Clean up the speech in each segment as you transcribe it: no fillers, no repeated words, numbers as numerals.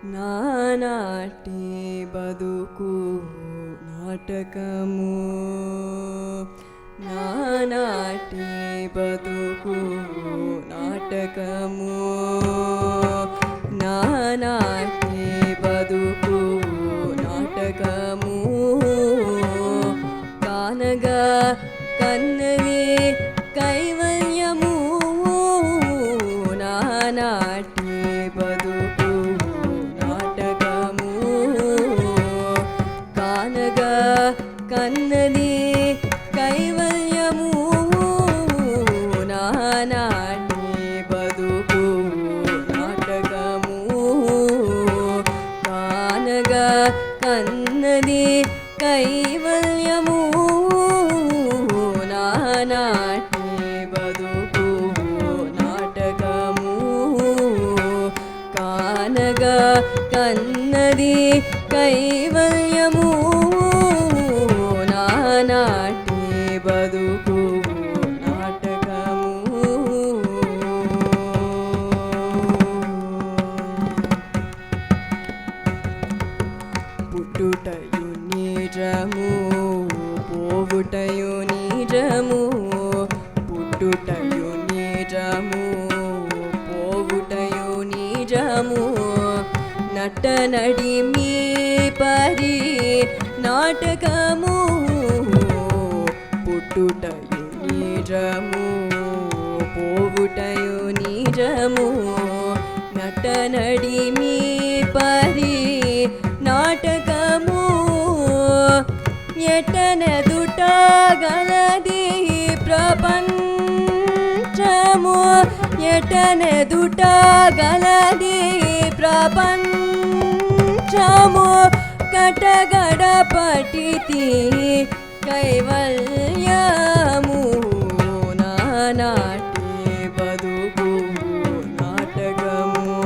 నానాటి బతుకు నాటకము నానాటి బతుకు నాటకము నానాటి బతుకు నాటకము కానగా కన్నది కైవల్యము నానాటి బతుకు నాటకము కానగా కన్నది కైవల్యము నానాటి బతుకు నాటకము కానగా కన్నది కైవల్యము నానాటి బతుకు నాటకము కానగా కన్నది కైవల్యము నానాటి బతుకు నాటకము పుట్టుటయు నిజము పోవుటయు నిజము పుట్టుటయు నిజము పోవుటయు నిజము నటనడి మీ పరి నాటకము పుట్టుటయు నిజము పోవుటయు నిజము నటనడి మీ పరి నాటకము ఎటనెదుటగలది ప్రపంచము ఎటనెదుటగలది ప్రపంచము కటగడ పటితి కైవల్యము నానాటి బతుకు నాటకము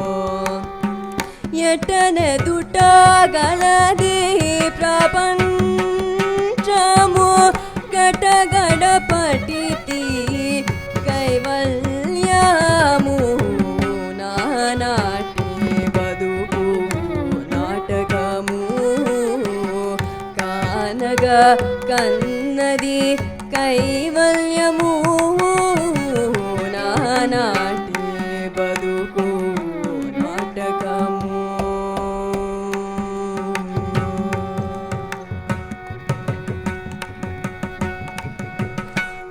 ఎటనెదుటగలది ప్రపంచము కటగడ పటితి కైవల్యము నానాటి బతుకు నాటకము కానగా కన్నది కైవల్యము నానాటి బతుకు నాటకము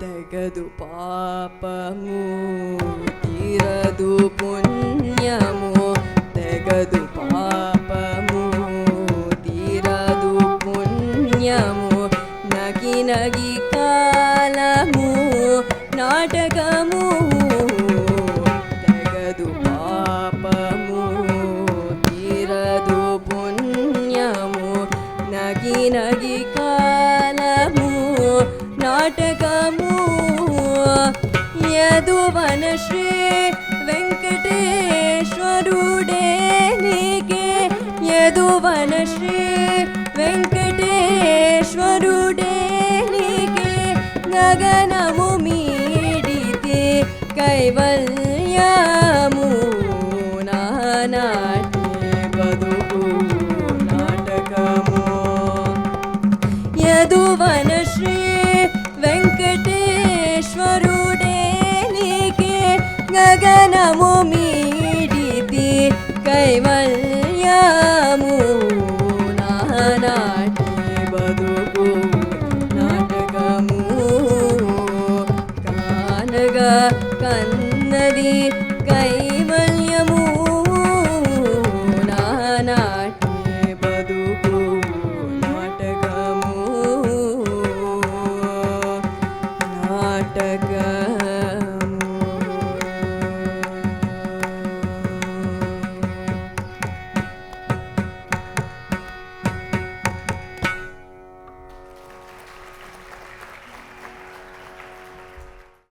తెగదు పాపము తీరదు పుణ్యము తెగదు పాపము తీరదు పుణ్యము నగి నగి కాలము నాటకము తెగదు పాపము తీరదు పుణ్యము నగి నగి కాలము నాటకము యదువన శ్రీ వెంకటేశ్వరుడే నీకే యదువన శ్రీ వెంకటేశ్వరుడే